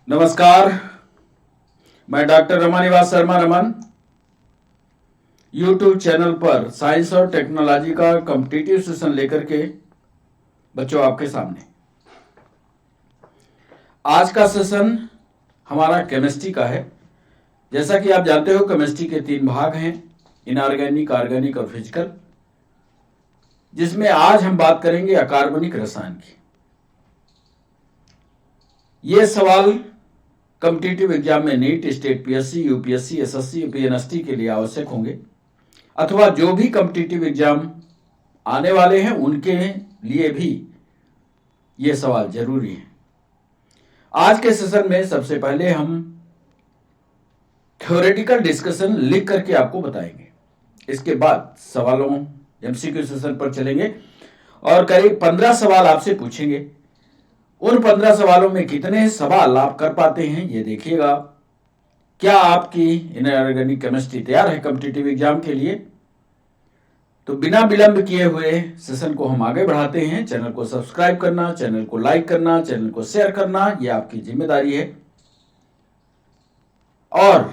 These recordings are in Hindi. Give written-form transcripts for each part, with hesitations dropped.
नमस्कार। मैं doctor Ramanivas Sharma Raman YouTube channel पर साइंस और टेक्नोलॉजी का कॉम्पिटिटिव सेशन लेकर के बच्चों आपके सामने। आज का सेशन हमारा केमिस्ट्री का है। जैसा कि आप जानते हो, केमिस्ट्री के 3 भाग हैं, इनऑर्गेनिक, ऑर्गेनिक और फिजिकल, जिसमें आज हम बात करेंगे अकार्बनिक रसायन की। ये सवाल कॉम्पिटिटिव एग्जाम में NEET, state PSC, UPSC, SSC, PNST के लिए आवश्यक होंगे, अथवा जो भी कॉम्पिटिटिव एग्जाम आने वाले हैं उनके लिए भी ये सवाल जरूरी है। आज के सेशन में सबसे पहले हम थ्योरेटिकल डिस्कशन लिख करके आपको बताएंगे। इसके बाद सवालों एमसीक्यू सेशन पर चलेंगे और करीब 15 सवाल आपसे पूछेंगे। उन 15 सवालों में कितने सवाल आप कर पाते हैं ये देखिएगा। क्या आपकी इनऑर्गेनिक केमिस्ट्री तैयार है कॉम्पिटिटिव एग्जाम के लिए? तो बिना विलंब किए हुए सेशन को हम आगे बढ़ाते हैं। चैनल को सब्सक्राइब करना, चैनल को लाइक करना, चैनल को शेयर करना, यह आपकी जिम्मेदारी है। और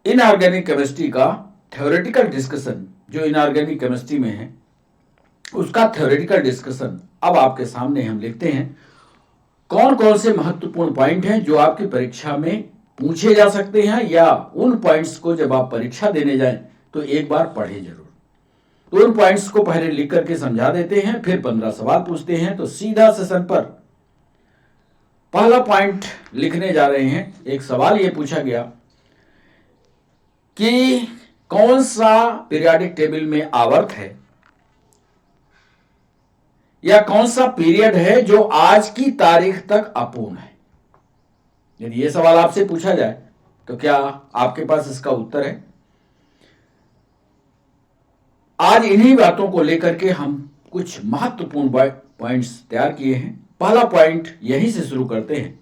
इनऑर्गेनिक केमिस्ट्री का थ्योरेटिकल डिस्कशन जो इनऑर्गेनिक केमिस्ट्री में है, उसका थ्योरेटिकल डिस्कशन अब आपके सामने हम लिखते हैं। कौन कौन से महत्वपूर्ण पॉइंट हैं जो आपकी परीक्षा में पूछे जा सकते हैं, या उन पॉइंट्स को जब आप परीक्षा देने जाएं तो एक बार पढ़े जरूर। तो उन पॉइंट्स को पहले लिख करके समझा देते हैं, फिर 15 सवाल पूछते हैं। तो सीधा सेशन पर पहला पॉइंट लिखने जा रहे हैं। एक सवाल यह पूछा गया कि कौन सा पीरियोडिक टेबल में आवर्त है, या कौन सा पीरियड है जो आज की तारीख तक अपूर्ण है। यदि यह सवाल आपसे पूछा जाए तो क्या आपके पास इसका उत्तर है? आज इन्हीं बातों को लेकर के हम कुछ महत्वपूर्ण पॉइंट्स तैयार किए हैं। पहला पॉइंट यहीं से शुरू करते हैं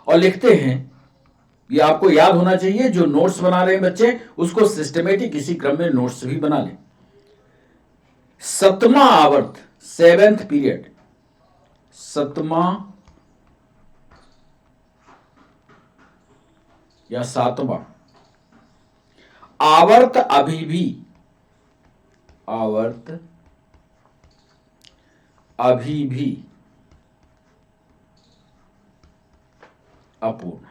और लिखते हैं। ये आपको याद होना चाहिए। जो नोट्स बना रहे हैं बच्चे, उसको सिस्टमेटिक इसी क्रम में नोट्स भी बना लें। 7वां आवर्त, 7th पीरियड, 7वां या 7वां आवर्त अभी भी अपूर्ण है।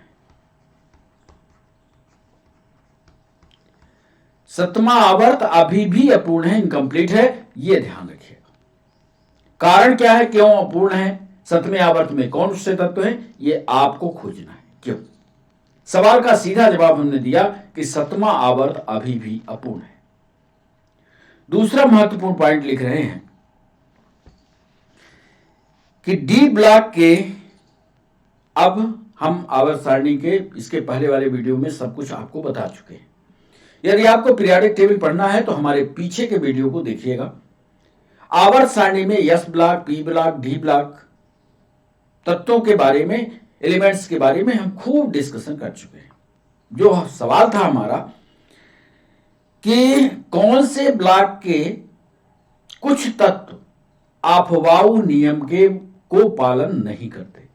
7वां आवर्त अभी भी अपूर्ण है, इनकम्प्लीट है। यह ध्यान रखिएगा। कारण क्या है, क्यों अपूर्ण है? 7वें आवर्त में कौन से तत्व हैं, यह आपको खोजना है। क्यों? सवाल का सीधा जवाब हमने दिया कि 7वां आवर्त अभी भी अपूर्ण है। दूसरा महत्वपूर्ण पॉइंट लिख रहे हैं कि डी ब्लॉक के, अब हम आवर्त सारणी के इसके पहले वाले वीडियो में सब कुछ आपको बता चुके हैं। यदि आपको पीरियोडिक टेबल पढ़ना है तो हमारे पीछे के वीडियो को देखिएगा। आवर्त सारणी में S block, P block, D block तत्वों के बारे में, एलिमेंट्स के बारे में हम खूब डिस्कशन कर चुके हैं। जो सवाल था हमारा कि कौन से ब्लॉक के कुछ तत्व अफबाऊ नियम के को पालन नहीं करते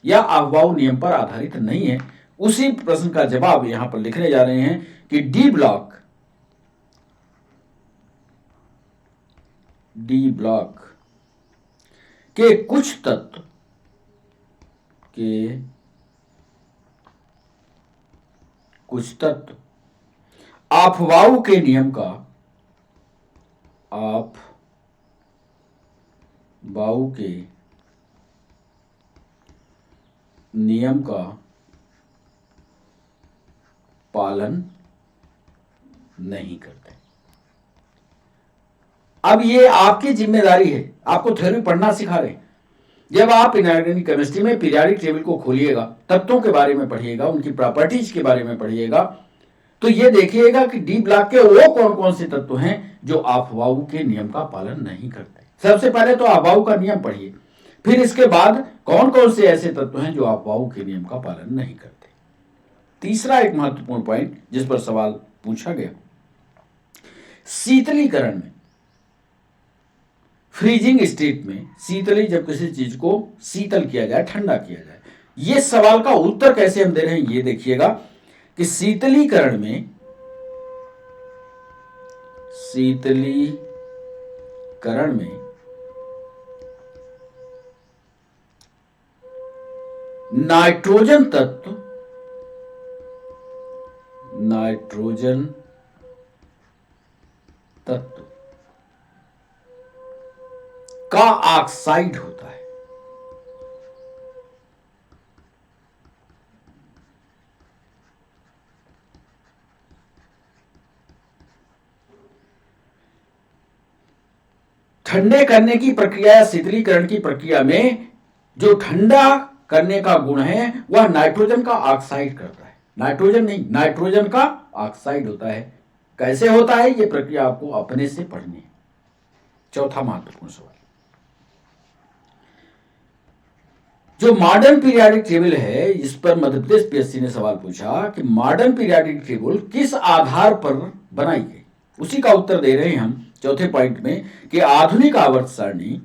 या अफबाऊ नियम पर आधारित नहीं है, उसी प्रश्न का जवाब यहां पर लिखने जा रहे हैं कि डी ब्लॉक के कुछ तत्व अफबाऊ के नियम का पालन नहीं करते। अब ये आपकी जिम्मेदारी है। आपको थ्योरी पढ़ना सिखा रहे हैं। जब आप इनऑर्गेनिक केमिस्ट्री में पीरियोडिक टेबल को खोलिएगा, तत्वों के बारे में पढ़िएगा, उनकी प्रॉपर्टीज के बारे में पढ़िएगा, तो ये देखिएगा कि डी ब्लॉक के वो कौन कौन से तत्व हैं जो अफबाऊ के नियम का पालन नहीं करते। सबसे पहले तो अफबाऊ का नियम पढ़िए, फिर इसके बाद कौन कौन से ऐसे तत्व हैं जो अफबाऊ के नियम का पालन नहीं करते। तीसरा एक महत्वपूर्ण पॉइंट जिस पर सवाल पूछा गया, शीतलीकरण में फ्रीजिंग स्टेट में, शीतली जब किसी चीज को शीतल किया जाए, ठंडा किया जाए। ये सवाल का उत्तर कैसे हम दे रहे हैं ये देखिएगा कि शीतलीकरण में नाइट्रोजन तत्व का ऑक्साइड होता है। ठंडे करने की प्रक्रिया या शीतलीकरण की प्रक्रिया में जो ठंडा करने का गुण है वह नाइट्रोजन का ऑक्साइड करता है। नाइट्रोजन नहीं, नाइट्रोजन का ऑक्साइड होता है। कैसे होता है यह प्रक्रिया आपको अपने से पढ़नी है। चौथा महत्वपूर्ण सवाल, जो मॉडर्न पीरियोडिक टेबल है, इस पर मध्य प्रदेश पीएससी ने सवाल पूछा कि मॉडर्न पीरियोडिक टेबल किस आधार पर बनाई गई। उसी का उत्तर दे रहे हैं हम चौथे पॉइंट में कि आधुनिक आवर्त सारणी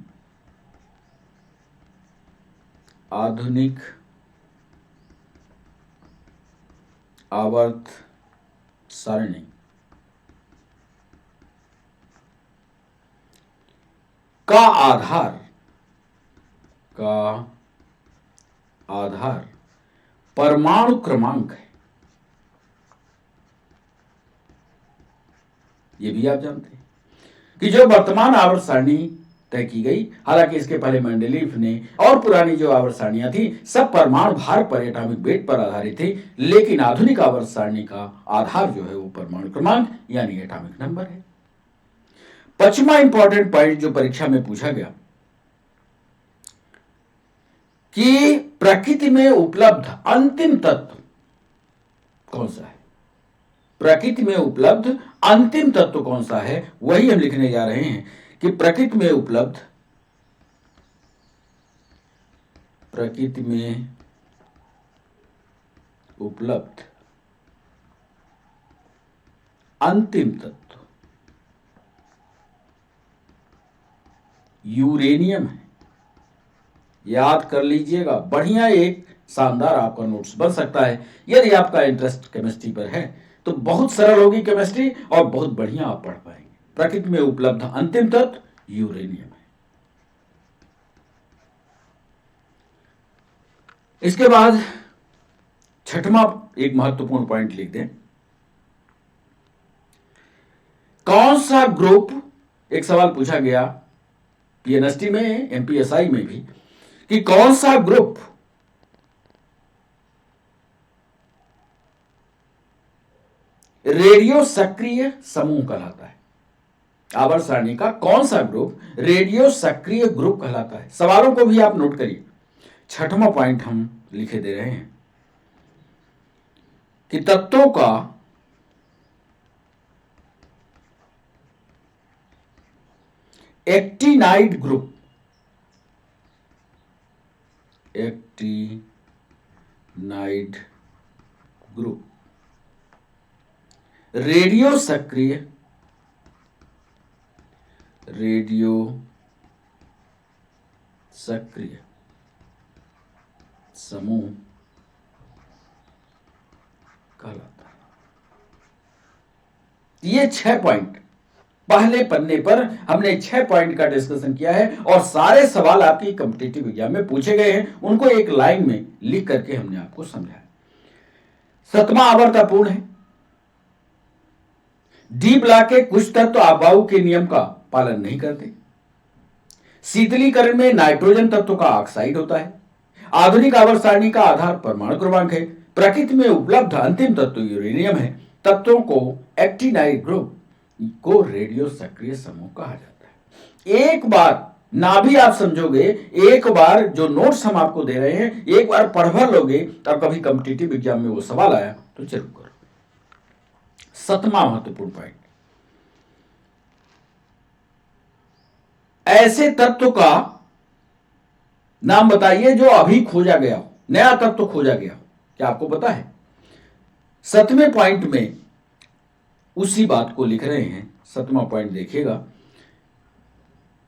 का आधार परमाणु क्रमांक है। ये भी आप जानते हैं कि जो वर्तमान आवर्त सारणी तय की गई, हालांकि इसके पहले मेंडलीफ ने और पुरानी जो आवर्त सारणियां थी सब परमाणु भार पर, एटॉमिक वेट पर आधारित थी, लेकिन आधुनिक आवर्त सारणी का आधार जो है वो परमाणु क्रमांक यानी एटॉमिक नंबर है। पांचवा इंपॉर्टेंट पॉइंट जो परीक्षा में पूछा गया कि प्रकृति में उपलब्ध अंतिम तत्व कौन सा है। प्रकृति में उपलब्ध अंतिम तत्व कौन सा है, वही हम लिखने जा रहे हैं कि प्रकृति में उपलब्ध अंतिम तत्व यूरेनियम है। याद कर लीजिएगा, बढ़िया एक शानदार आपका नोट्स बन सकता है। यदि आपका इंटरेस्ट केमिस्ट्री पर है तो बहुत सरल होगी केमिस्ट्री और बहुत बढ़िया आप पढ़ पाएंगे। प्रकृति में उपलब्ध अंतिम तत्व यूरेनियम है। इसके बाद छठवां एक महत्वपूर्ण पॉइंट लिख दें, कौन सा ग्रुप, एक सवाल पूछा गया पीएनएसटी में, एमपीएसआई में भी, कि कौन सा ग्रुप रेडियो सक्रिय समूह कहलाता है। आवर्त सारणी का कौन सा ग्रुप रेडियो सक्रिय ग्रुप कहलाता है। सवालों को भी आप नोट करिए। छठवां पॉइंट हम लिखे दे रहे हैं कि तत्वों का एक्टिनाइड ग्रुप रेडियो सक्रिय समूह कहलाता है। ये 6 पॉइंट पहले पन्ने पर हमने 6 पॉइंट का डिस्कशन किया है और सारे सवाल आपकी कॉम्पिटिटिव एग्जाम में पूछे गए हैं, उनको एक लाइन में लिख करके हमने आपको समझाया। 7वां आवर्त अपूर्ण है। डी ब्लॉक के कुछ तत्व आबाऊ के नियम का पालन नहीं करते। शीतलीकरण में नाइट्रोजन तत्व का ऑक्साइड होता है। आधुनिक आवर्त सारणी का आधार परमाणु क्रमांक है। प्रकृति में उपलब्ध अंतिम तत्व यूरेनियम है। तत्वों को एक्टिनाइड ग्रुप को रेडियो सक्रिय समूह कहा जाता है। एक बार ना भी आप समझोगे, एक बार जो नोट्स हम आपको दे रहे हैं एक बार पढ़ भर लोगे, तब कभी कॉम्पिटिटिव एग्जाम में वो सवाल आया तो जरूर करो। 7वां महत्वपूर्ण पॉइंट, ऐसे तत्व का नाम बताइए जो अभी खोजा गया हो, नया तत्व खोजा गया हो। क्या आपको पता है? 7वें पॉइंट में उसी बात को लिख रहे हैं। 7वां पॉइंट देखिएगा,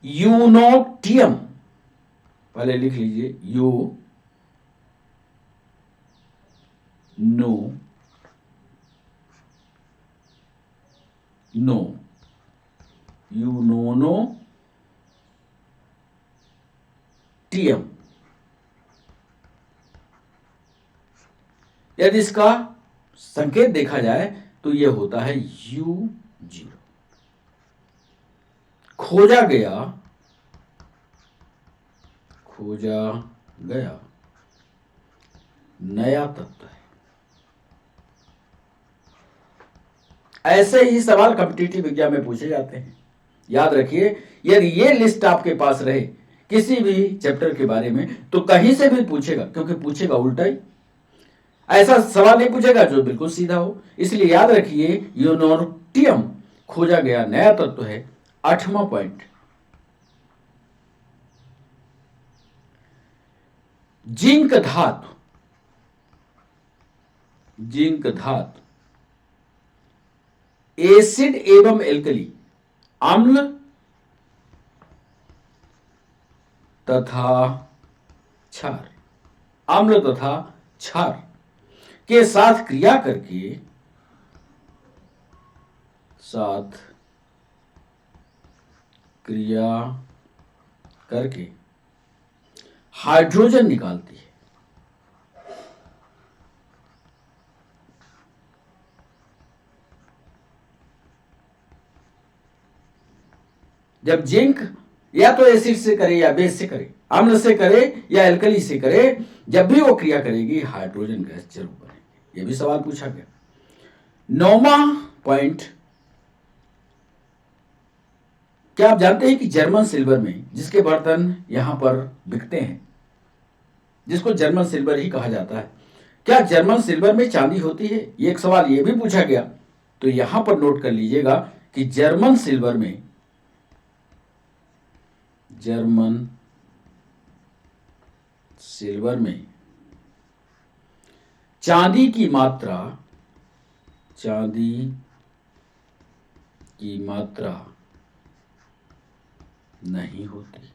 यूनोटियम, पहले लिख लीजिए, यू नो नो यूनोनो टीएम। यदि इसका संकेत देखा जाए तो यह होता है U0। खोजा गया नया तत्व है। ऐसे ही सवाल कॉम्पिटिटिव एग्जाम में पूछे जाते हैं। याद रखिए, यदि ये लिस्ट आपके पास रहे किसी भी चैप्टर के बारे में तो कहीं से भी पूछेगा, क्योंकि पूछेगा उल्टा ही। ऐसा सवाल नहीं पूछेगा जो बिल्कुल सीधा हो। इसलिए याद रखिए, यूनोटियम खोजा गया नया तत्व है। 8वां पॉइंट, जिंक धातु एसिड एवं एल्कली, अम्ल तथा क्षार के साथ क्रिया करके हाइड्रोजन निकालती है। जब जिंक या तो एसिड से करे या बेस से करे, अम्ल से करे या एल्कली से करे, जब भी वो क्रिया करेगी हाइड्रोजन गैस जरूर बनेगी। ये भी सवाल पूछा गया। 9वां पॉइंट, क्या आप जानते हैं कि जर्मन सिल्वर में, जिसके बर्तन यहां पर बिकते हैं, जिसको जर्मन सिल्वर ही कहा जाता है, क्या जर्मन सिल्वर में चांदी होती है? ये एक सवाल ये भी पूछा गया। तो यहां पर नोट कर लीजिएगा कि जर्मन सिल्वर में चांदी की मात्रा नहीं होती।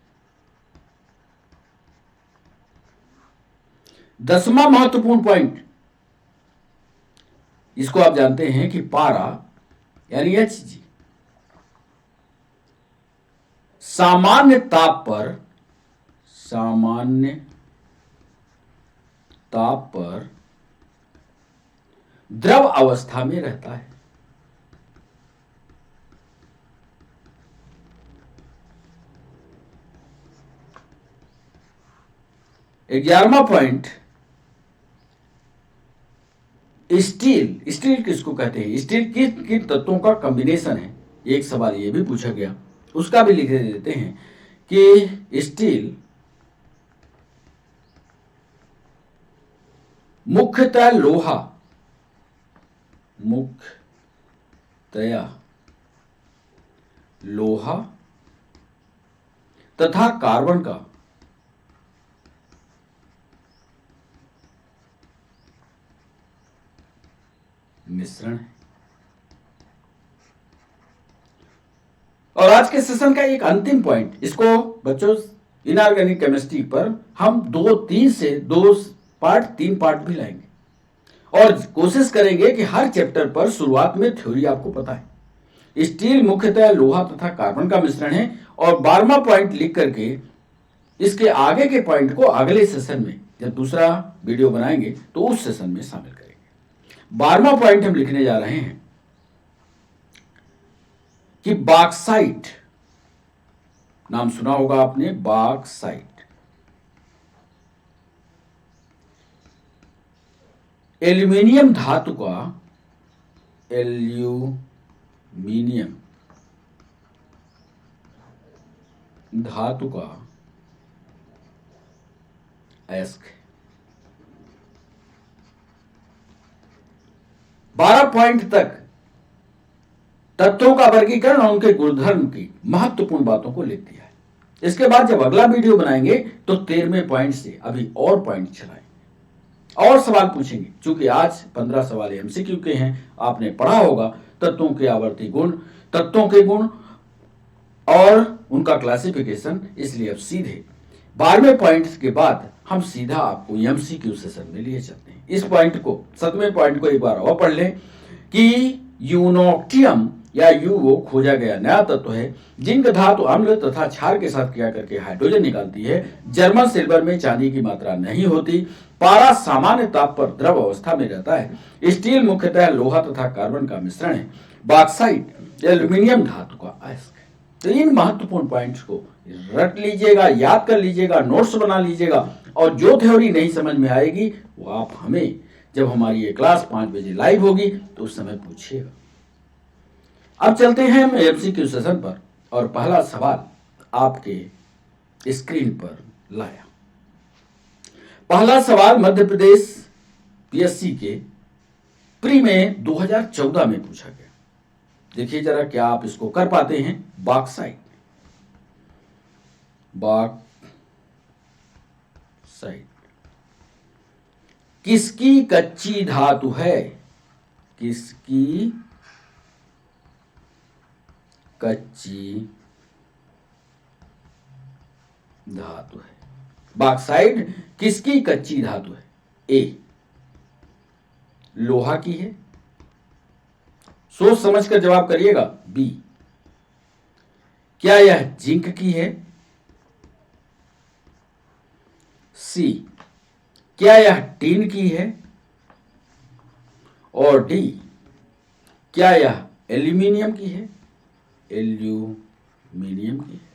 10वां महत्वपूर्ण पॉइंट, इसको आप जानते हैं कि पारा यानी Hg सामान्य ताप पर द्रव अवस्था में रहता है। ग्यारहवां पॉइंट, स्टील किसको कहते हैं? स्टील किन तत्वों का कॉम्बिनेशन है? एक सवाल ये भी पूछा गया, उसका भी लिख देते हैं कि स्टील मुख्यतया लोहा तथा कार्बन का मिश्रण है। और आज के सेशन का एक अंतिम पॉइंट, इसको बच्चों इनऑर्गेनिक केमिस्ट्री पर हम 3 पार्ट भी लाएंगे और कोशिश करेंगे कि हर चैप्टर पर शुरुआत में थ्योरी आपको पता है। स्टील मुख्यतः लोहा तथा कार्बन का मिश्रण है। और 12वां पॉइंट लिख करके इसके आगे के पॉइंट को अगले सेशन में, जब दूसरा वीडियो बनाएंगे तो उस सेशन में शामिल करेंगे। 12वां पॉइंट हम लिखने जा रहे हैं कि बॉक्साइट, नाम सुना होगा आपने, बॉक्साइट एल्यूमिनियम धातु का अयस्क है। 12 पॉइंट तक तत्वों का वर्गीकरण और उनके गुणधर्म की महत्वपूर्ण बातों को लिख दिया है। इसके बाद जब अगला वीडियो बनाएंगे तो 13वें पॉइंट से अभी और पॉइंट चलाएंगे और सवाल पूछेंगे। चूंकि आज 15 सवाल एमसीक्यू के हैं, आपने पढ़ा होगा तत्वों के आवर्ती गुण, तत्वों के गुण और उनका क्लासिफिकेशन, इसलिए अब सीधे 12वें पॉइंट के बाद हम सीधा आपको एमसीक्यू सेशन में लिए चलते हैं। इस पॉइंट को, 7वें पॉइंट को एक बार और पढ़ लें कि यूनोक्टियम या यूओ खोजा गया नया तत्व है। जिंक धातु अम्ल तथा क्षार के साथ क्रिया करके हाइड्रोजन निकालती है। जर्मन सिल्वर में चांदी की मात्रा नहीं होती। पारा सामान्य ताप पर द्रव अवस्था में रहता है। स्टील मुख्यतः लोहा तथा कार्बन का मिश्रण है। बॉक्साइट एल्यूमिनियम धातु का अयस्क है। तो इन महत्वपूर्ण पॉइंट्स को रट लीजिएगा, याद कर लीजिएगा, नोट्स बना लीजिएगा, और जो थ्योरी नहीं समझ में आएगी वो आप हमें, जब हमारी ये क्लास 5 बजे लाइव होगी तो उस समय पूछिएगा। अब चलते हैं हम एमसीक्यू सेशन पर, और पहला सवाल आपके स्क्रीन पर लाया। पहला सवाल मध्य प्रदेश पीएससी के प्री में 2014 में पूछा गया। देखिए जरा क्या आप इसको कर पाते हैं। बॉक्साइट किसकी कच्ची धातु है? किसकी कच्ची धातु है? बॉक्साइट किसकी कच्ची धातु है? ए लोहा की है, सोच समझकर जवाब करिएगा। बी क्या यह जिंक की है? सी क्या यह टीन की है? और डी क्या यह एल्यूमिनियम की है? एल्यूमिनियम की है।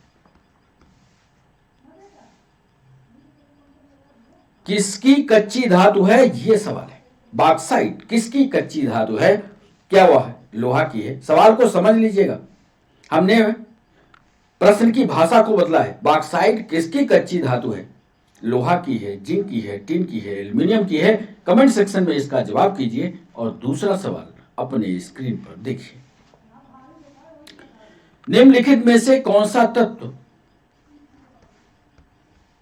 किसकी कच्ची धातु है, यह सवाल है। बॉक्साइट किसकी कच्ची धातु है? क्या वह लोहा की है? सवाल को समझ लीजिएगा, हमने प्रश्न की भाषा को बदला है। बॉक्साइट किसकी कच्ची धातु है? लोहा की है, जिंक की है, टिन की है, एल्यूमिनियम की है? कमेंट सेक्शन में इसका जवाब कीजिए। और दूसरा सवाल अपने स्क्रीन पर देखिए। निम्नलिखित में से कौन सा तत्व,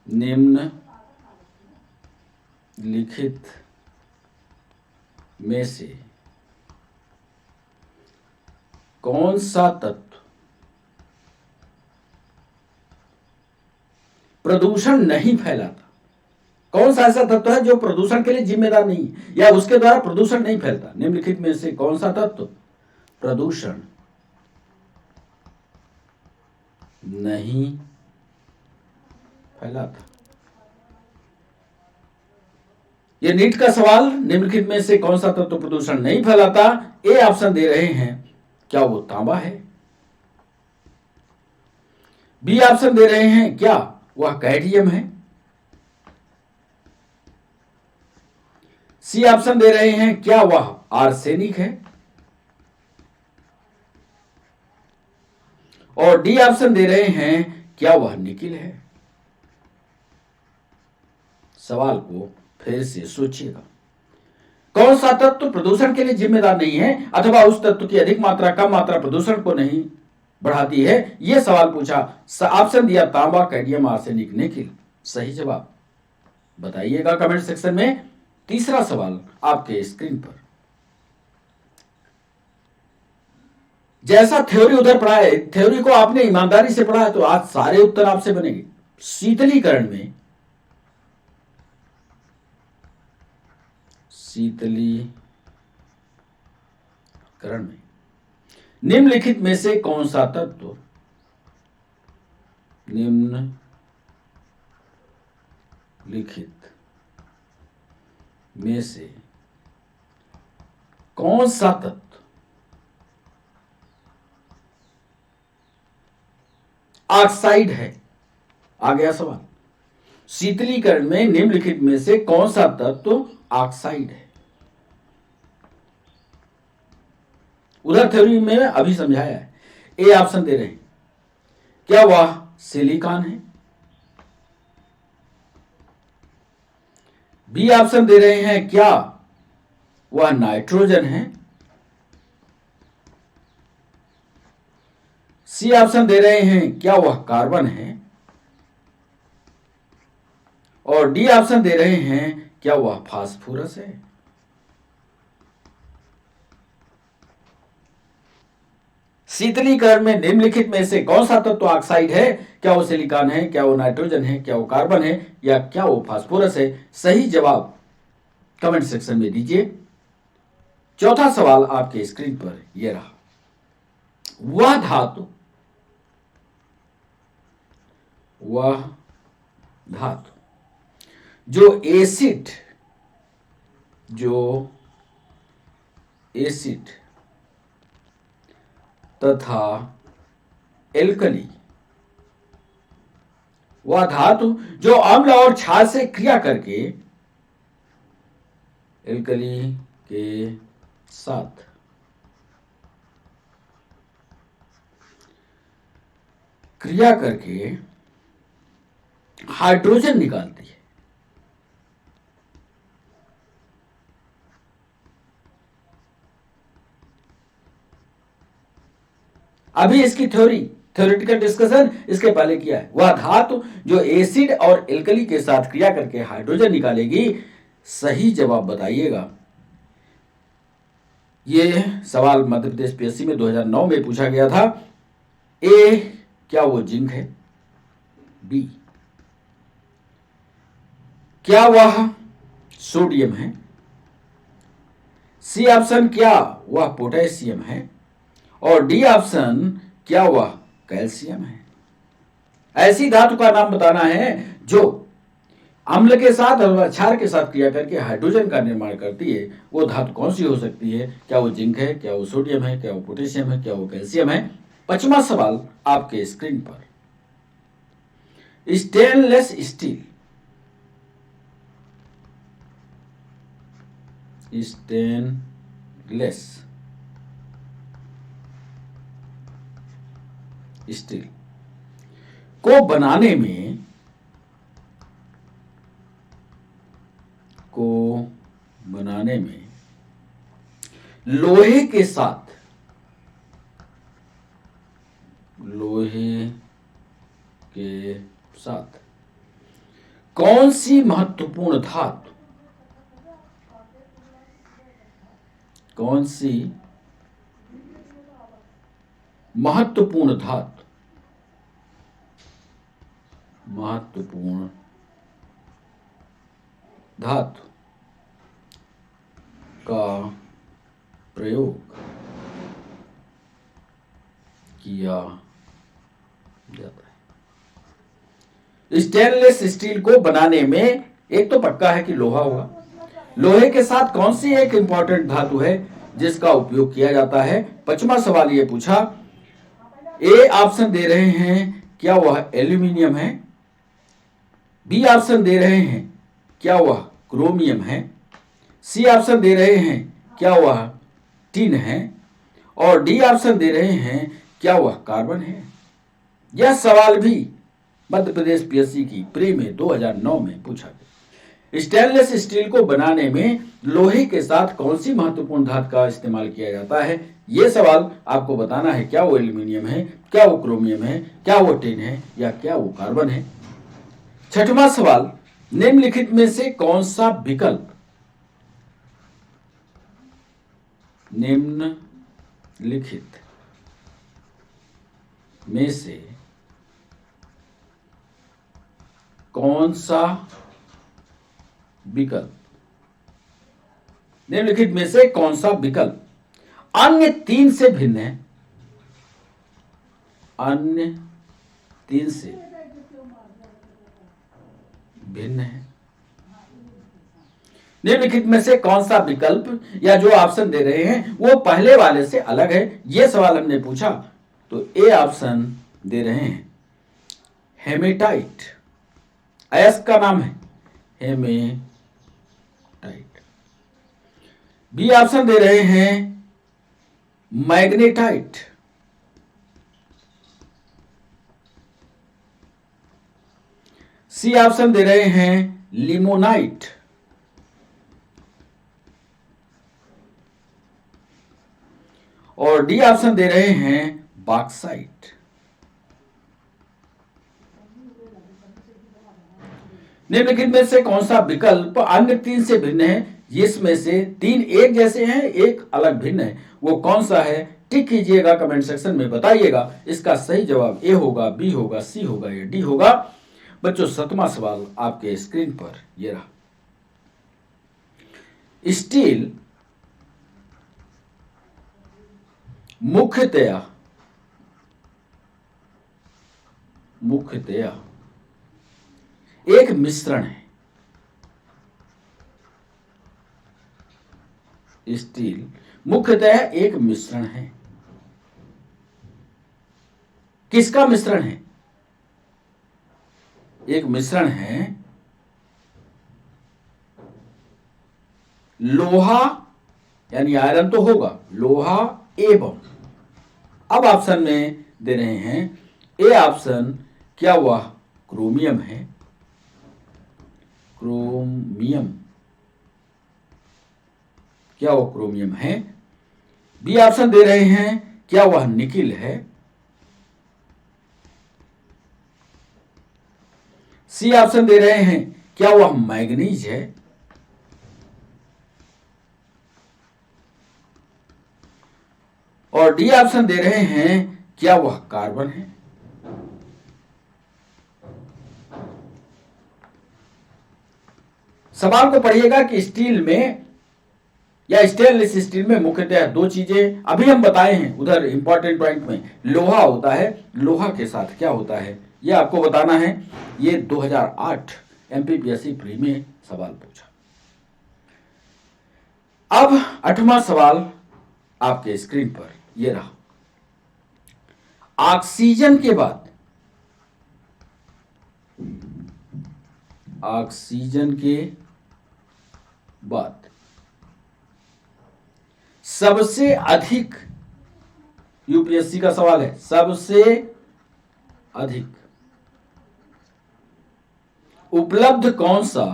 निम्नलिखित में से कौन सा तत्व प्रदूषण नहीं फैलाता? कौन सा ऐसा तत्व है जो प्रदूषण के लिए जिम्मेदार नहीं है या उसके द्वारा प्रदूषण नहीं फैलता? निम्नलिखित में से कौन सा तत्व प्रदूषण नहीं फैलाता? यह नीट का सवाल। निम्नलिखित में से कौन सा तत्व प्रदूषण नहीं फैलाता? ए ऑप्शन दे रहे हैं, क्या वो तांबा है? बी ऑप्शन दे रहे हैं, क्या वह कैडमियम है? सी ऑप्शन दे रहे हैं, क्या वह आर्सेनिक है? और डी ऑप्शन दे रहे हैं, क्या वह निकिल है? सवाल को फिर से सोचिएगा। कौन सा तत्व प्रदूषण के लिए जिम्मेदार नहीं है अथवा उस तत्व की अधिक मात्रा कम मात्रा प्रदूषण को नहीं बढ़ाती है? यह सवाल पूछा। ऑप्शन दिया तांबा, कैडमियम, आर्सेनिक, निकिल। सही जवाब बताइएगा कमेंट सेक्शन में। तीसरा सवाल आपके स्क्रीन पर। जैसा थ्योरी उधर पढ़ा है, थ्योरी को आपने ईमानदारी से पढ़ा है तो आज सारे उत्तर आपसे बनेंगे। शीतलीकरण में निम्नलिखित में से कौन सा तत्व, निम्नलिखित में से कौन सा तत्व ऑक्साइड है? आ गया सवाल। शीतलीकरण में निम्नलिखित में से कौन सा तत्व ऑक्साइड है? उधर थ्योरी में अभी समझाया है। ए ऑप्शन दे रहे हैं, क्या वह सिलिकॉन है? बी ऑप्शन दे रहे हैं, क्या वह नाइट्रोजन है? सी ऑप्शन दे रहे हैं, क्या वह कार्बन है? और डी ऑप्शन दे रहे हैं, क्या वह फास्फोरस है? शीतलीकरण में निम्नलिखित में से कौन सा तत्व ऑक्साइड है? क्या वो सिलिकॉन है, क्या वो नाइट्रोजन है, क्या वो कार्बन है, या क्या वो फास्फोरस है? सही जवाब कमेंट सेक्शन में दीजिए। चौथा सवाल आपके स्क्रीन पर यह रहा, वह धातु जो एसिड तथा एल्कली, वह धातु जो अम्ल और क्षार से क्रिया करके एल्कली के साथ क्रिया करके हाइड्रोजन निकालती है। अभी इसकी थ्योरेटिकल डिस्कशन इसके पहले किया है। वह धातु जो एसिड और एल्कली के साथ क्रिया करके हाइड्रोजन निकालेगी। सही जवाब बताइएगा। ये सवाल मध्य प्रदेश पीएससी में 2009 में पूछा गया था। ए, क्या वो जिंक है? बी, क्या वह सोडियम है? सी ऑप्शन, क्या वह पोटेशियम है? और डी ऑप्शन, क्या वह कैल्शियम है? ऐसी धातु का नाम बताना है जो अम्ल के साथ और क्षार के साथ क्रिया करके हाइड्रोजन का निर्माण करती है। वो धातु कौन सी हो सकती है? क्या वो जिंक है, क्या वो सोडियम है, क्या वो पोटेशियम है, क्या वो कैल्शियम है? 5वां सवाल आपके स्क्रीन पर, स्टेनलेस स्टील को बनाने में लोहे के साथ कौन सी महत्वपूर्ण धातु का प्रयोग किया जाता है? स्टेनलेस स्टील को बनाने में एक तो पक्का है कि लोहा होगा। लोहे के साथ कौन सी एक इंपॉर्टेंट धातु है जिसका उपयोग किया जाता है? 5वां सवाल ये पूछा। ए ऑप्शन दे रहे हैं, क्या वह एल्यूमिनियम है? बी ऑप्शन दे रहे हैं, क्या वह क्रोमियम है? सी ऑप्शन दे रहे हैं, क्या वह टिन है? और डी ऑप्शन दे रहे हैं, क्या वह कार्बन है? यह सवाल भी मध्य प्रदेश पीएससी की प्री में 2009 में पूछा गया। स्टेनलेस स्टील को बनाने में लोहे के साथ कौन सी महत्वपूर्ण धातु का इस्तेमाल किया जाता है? यह सवाल आपको बताना है। क्या वो एल्यूमिनियम है, क्या वो क्रोमियम है, क्या वो टिन है, या क्या वो कार्बन है? 6वां सवाल, निम्नलिखित में से कौन सा विकल्प निम्नलिखित में से कौन सा विकल्प अन्य 3 से भिन्न है? निम्नलिखित में से कौन सा विकल्प या जो ऑप्शन दे रहे हैं वो पहले वाले से अलग है? यह सवाल हमने पूछा तो ए ऑप्शन दे रहे हैं हेमेटाइट। अयस्क का नाम है हेमेटाइट। बी ऑप्शन दे रहे हैं मैग्नेटाइट। सी ऑप्शन दे रहे हैं लिमोनाइट। और डी ऑप्शन दे रहे हैं बॉक्साइट। निम्नलिखित में से कौन सा विकल्प अन्य 3 से भिन्न है? इसमें से 3 एक जैसे हैं, एक अलग भिन्न है। वो कौन सा है? टिक कीजिएगा, कमेंट सेक्शन में बताइएगा इसका सही जवाब ए होगा, बी होगा, सी होगा या डी होगा। बच्चों 7वां सवाल आपके स्क्रीन पर ये रहा। स्टील मुख्यतया एक मिश्रण है। स्टील मुख्यतः एक मिश्रण है। किसका मिश्रण है? एक मिश्रण है लोहा, यानी आयरन तो होगा, लोहा एवं, अब ऑप्शन में दे रहे हैं ए ऑप्शन, क्या वह क्रोमियम है? क्रोमियम, क्या वह क्रोमियम है? बी ऑप्शन दे रहे हैं क्या वह निकिल है? सी ऑप्शन दे रहे हैं क्या वह मैग्नीज है? और डी ऑप्शन दे रहे हैं क्या वह कार्बन है? सवाल को पढ़िएगा कि स्टील में या स्टेनलेस स्टील में मुख्यतः दो चीजें अभी हम बताए हैं, उधर इंपॉर्टेंट पॉइंट में लोहा होता है, लोहा के साथ क्या होता है यह आपको बताना है। ये 2008 एमपीपीएससी प्री में सवाल पूछा। अब 8वां सवाल आपके स्क्रीन पर ये रहा। ऑक्सीजन के बाद सबसे अधिक, यूपीएससी का सवाल है, सबसे अधिक उपलब्ध कौन सा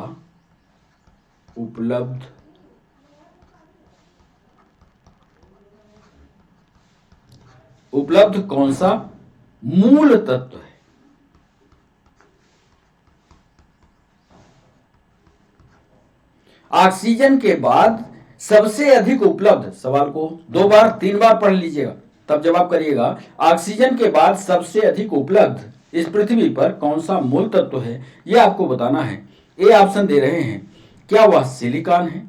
मूल तत्व है? ऑक्सीजन के बाद सबसे अधिक उपलब्ध, सवाल को 2 बार 3 बार पढ़ लीजिएगा तब जवाब करिएगा। ऑक्सीजन के बाद सबसे अधिक उपलब्ध इस पृथ्वी पर कौन सा मूल तत्व है यह आपको बताना है। ए ऑप्शन दे रहे हैं क्या वह सिलिकॉन है?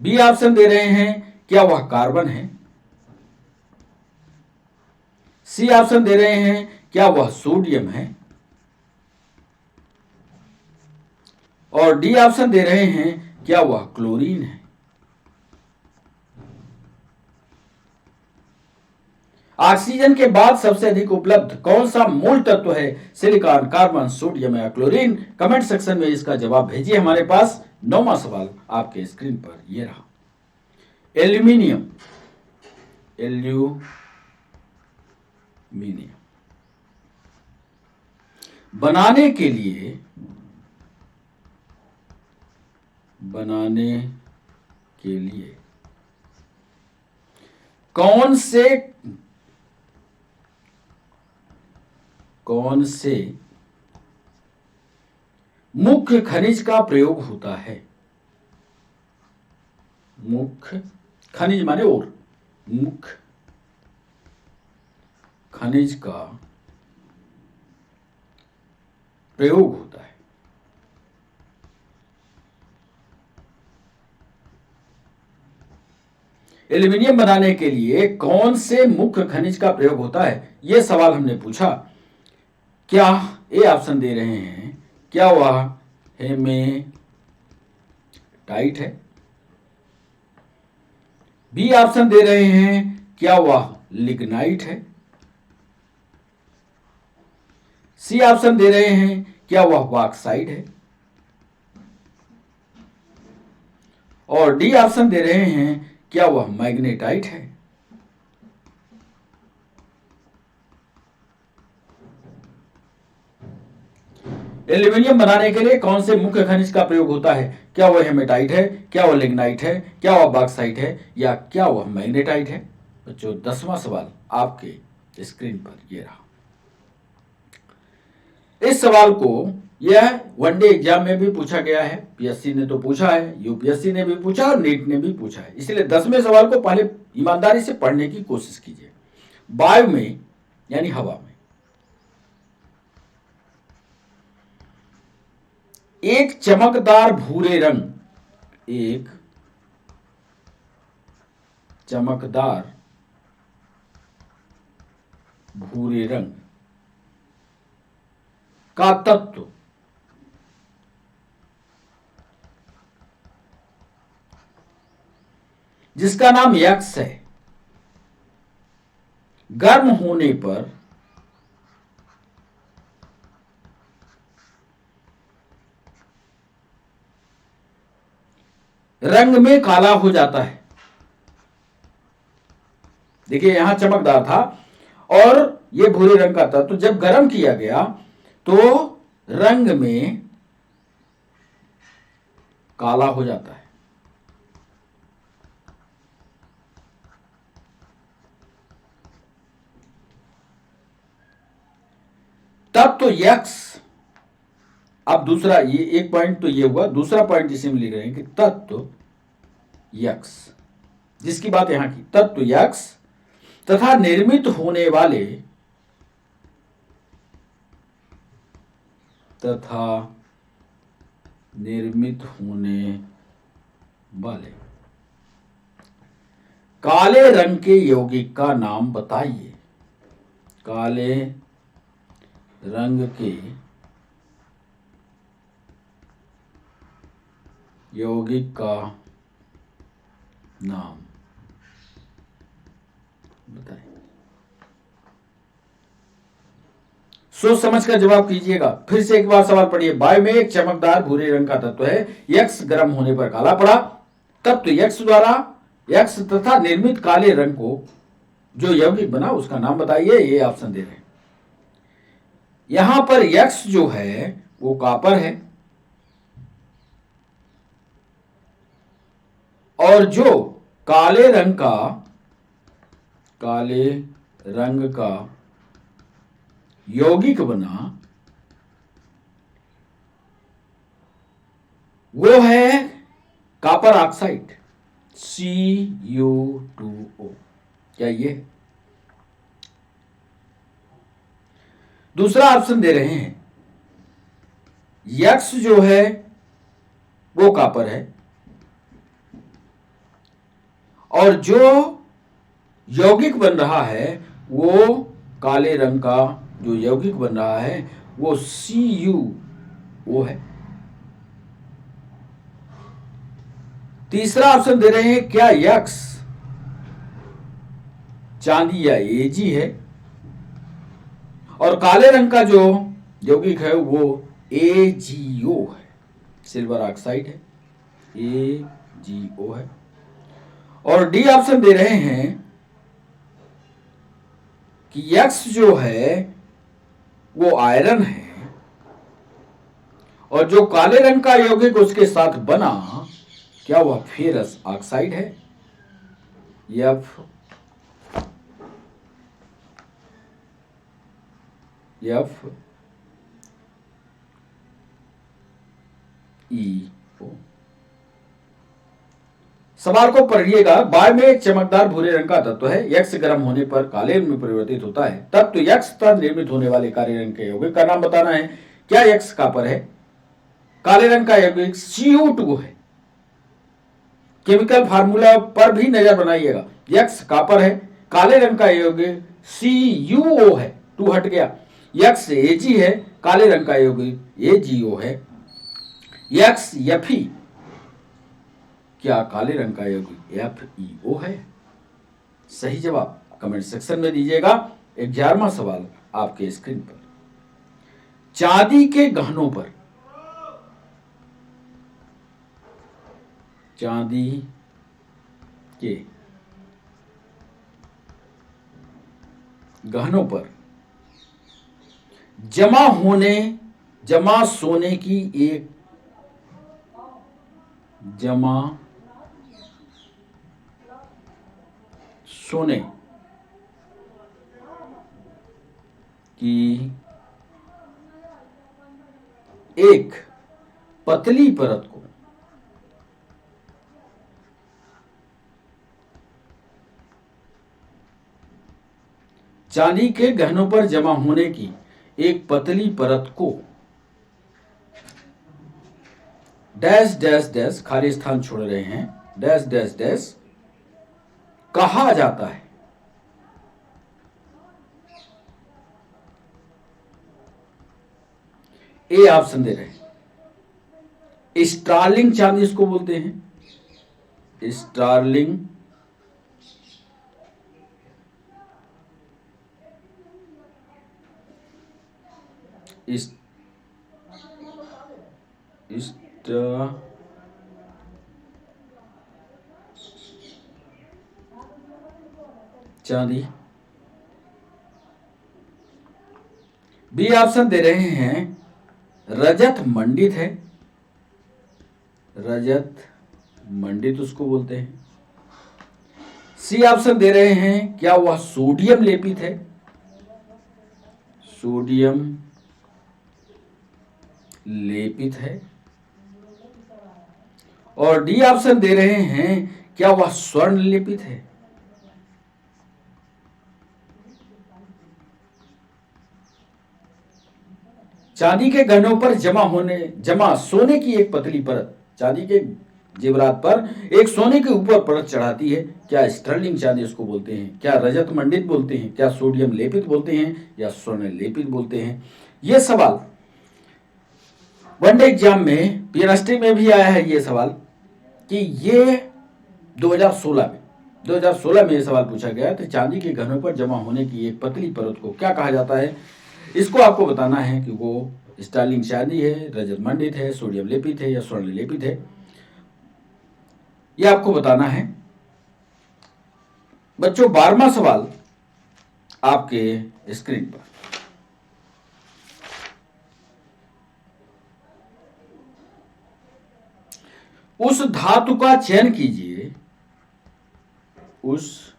बी ऑप्शन दे रहे हैं क्या वह कार्बन है? सी ऑप्शन दे रहे हैं क्या वह सोडियम है? और डी ऑप्शन दे रहे हैं क्या वह क्लोरीन है? ऑक्सीजन के बाद सबसे अधिक उपलब्ध कौन सा मूल तत्व है? सिलिकॉन, कार्बन, सोडियम या क्लोरीन? कमेंट सेक्शन में इसका जवाब भेजिए हमारे पास। 9वां सवाल आपके स्क्रीन पर यह रहा। एल्यूमिनियम बनाने के लिए कौन से मुख्य खनिज का प्रयोग होता है? मुख्य खनिज माने और, मुख्य खनिज का प्रयोग होता है। एल्यूमिनियम बनाने के लिए कौन से मुख्य खनिज का प्रयोग होता है यह सवाल हमने पूछा। क्या ए ऑप्शन दे रहे हैं क्या वह हेमेटाइट है? बी ऑप्शन दे रहे हैं क्या वह लिग्नाइट है? सी ऑप्शन दे रहे हैं क्या वह बॉक्साइट है? और डी ऑप्शन दे रहे हैं क्या वह मैग्नेटाइट है? एल्यूमिनियम बनाने के लिए कौन से मुख्य खनिज का प्रयोग होता है? क्या वह हेमेटाइट है, क्या वह लिग्नाइट है, क्या वह बॉक्साइट है या क्या वह मैग्नेटाइट है? बच्चों 10वां सवाल आपके स्क्रीन पर यह रहा। इस सवाल को यह वनडे एग्जाम में भी पूछा गया है, पीएससी ने तो पूछा है, यूपीएससी ने भी पूछा और नीट ने भी पूछा है। इसलिए 10वें सवाल को पहले ईमानदारी से पढ़ने की कोशिश कीजिए। वायु में यानी हवा में एक चमकदार भूरे रंग, एक चमकदार भूरे रंग का तत्व जिसका नाम यक्स है, गर्म होने पर रंग में काला हो जाता है। देखिए यहां चमकदार था और यह भूरे रंग का था, तो जब गर्म किया गया तो रंग में काला हो जाता है। तब तो यक्स, अब दूसरा, ये एक पॉइंट तो ये हुआ, दूसरा पॉइंट जिसे हम लिख रहे हैं कि तत्व यक्स, जिसकी बात यहां की, तत्व यक्स तथा निर्मित होने वाले काले रंग के यौगिक का नाम बताइए। काले रंग के यौगिक का नाम बताइए। सोच समझ कर जवाब कीजिएगा। फिर से एक बार सवाल पढ़िए। वायु में एक चमकदार भूरे रंग का तत्व है, यक्स गर्म होने पर काला पड़ा, तत्व यक्स द्वारा यक्स तथा निर्मित काले रंग को जो यौगिक बना उसका नाम बताइए। ये ऑप्शन दे रहे हैं। यहां पर यक्स जो है वो कॉपर है और जो काले रंग का यौगिक बना वो है कॉपर ऑक्साइड Cu2O। क्या ये? दूसरा ऑप्शन दे रहे हैं, यक्स जो है वो कॉपर है और जो यौगिक बन रहा है वो काले रंग का जो यौगिक बन रहा है वो CuO है। तीसरा ऑप्शन दे रहे हैं, क्या यक्स चांदी या Ag है और काले रंग का जो यौगिक है वो AgO है, सिल्वर ऑक्साइड है, AgO है। और डी ऑप्शन दे रहे हैं कि यक्स जो है वो आयरन है और जो काले रंग का यौगिक उसके साथ बना क्या वह फेरस ऑक्साइड है। FeO। सवाल को पढ़िएगा। वायु में एक चमकदार भूरे रंग का तत्व है, यक्स गर्म होने पर काले में परिवर्तित होता है, तब तो यक्स तथा निर्मित होने वाले काले रंग के यौगिक का नाम बताना है। क्या यक्स कॉपर है? काले रंग का यौगिक Cu2 है। केमिकल फार्मूला पर भी नजर बनाइएगा। यक्स कॉपर है, काले रंग का यौगिक CuO है, 2 हट गया। यक्स Ag है, काले रंग का यौगिक AgO है। यक्स Fe, क्या काले रंग का यौगिक FeO है? सही जवाब कमेंट सेक्शन में दीजिएगा। 11वां सवाल आपके स्क्रीन पर। चांदी के गहनों पर, चांदी के गहनों पर जमा सोने की एक एक पतली परत को चांदी के गहनों पर जमा होने की एक पतली परत को डैश डैश डैश, खाली स्थान छोड़ रहे हैं, डैश डैश डैश कहा जाता है। ए ऑप्शन दे रहे हैं, स्टार्लिंग चांदी इसको बोलते हैं, स्टार्लिंग चांदी। बी ऑप्शन दे रहे हैं, रजत मंडित है, रजत मंडित उसको बोलते हैं। सी ऑप्शन दे रहे हैं, क्या वह सोडियम लेपित है, सोडियम लेपित है। और डी ऑप्शन दे रहे हैं, क्या वह स्वर्ण लेपित है। चांदी के गहनों पर जमा सोने की एक पतली परत चांदी के जेवरात पर एक सोने के ऊपर परत चढ़ाती है, क्या स्टर्लिंग चांदी उसको बोलते हैं, क्या रजत मंडित बोलते हैं, क्या सोडियम लेपित बोलते हैं, या स्वर्ण लेपित बोलते हैं। यह सवाल वनडे एग्जाम में पीएनएसटी में भी आया है ये सवाल, कि ये 2016 में यह सवाल पूछा गया, तो चांदी के गहनों पर जमा होने की एक पतली परत को क्या कहा जाता है। इसको आपको बताना है कि वो स्टार्लिंग चांदी है, रजत मंडित है, सोडियम लेपित है, या स्वर्ण लेपित है। यह आपको बताना है। बच्चों 12वां सवाल आपके स्क्रीन पर, उस धातु का चयन कीजिए, उस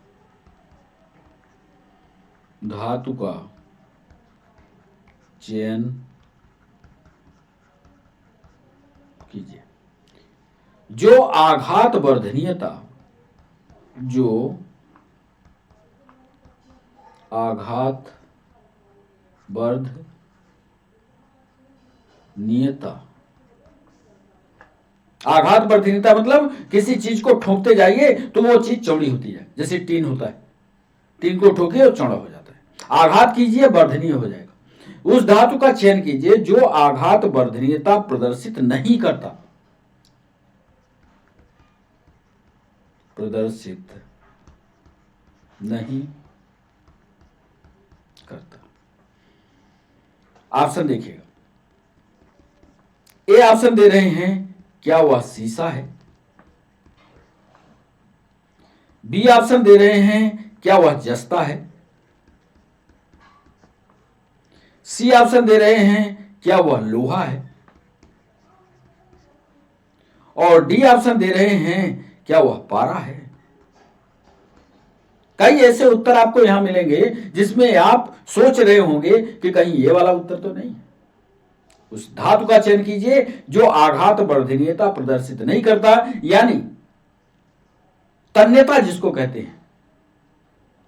धातु का चयन कीजिए जो आघात वर्धनीयता, जो आघात वर्धनीयता, आघात वर्धनीयता मतलब किसी चीज को ठोकते जाइए तो वो चीज चौड़ी होती है, जैसे टीन होता है, टीन को ठोके और चौड़ा हो जाता है। आघात कीजिए वर्धनीय हो जाएगा। उस धातु का चयन कीजिए जो आघात वर्धनीयता प्रदर्शित नहीं करता, प्रदर्शित नहीं करता। ऑप्शन देखिएगा। ए ऑप्शन दे रहे हैं, क्या वह शीशा है। बी ऑप्शन दे रहे हैं, क्या वह जस्ता है। सी ऑप्शन दे रहे हैं, क्या वह लोहा है। और डी ऑप्शन दे रहे हैं, क्या वह पारा है। कई ऐसे उत्तर आपको यहां मिलेंगे जिसमें आप सोच रहे होंगे कि कहीं ये वाला उत्तर तो नहीं है। उस धातु का चयन कीजिए जो आघात वर्धनीयता प्रदर्शित नहीं करता, यानी तन्यता जिसको कहते हैं,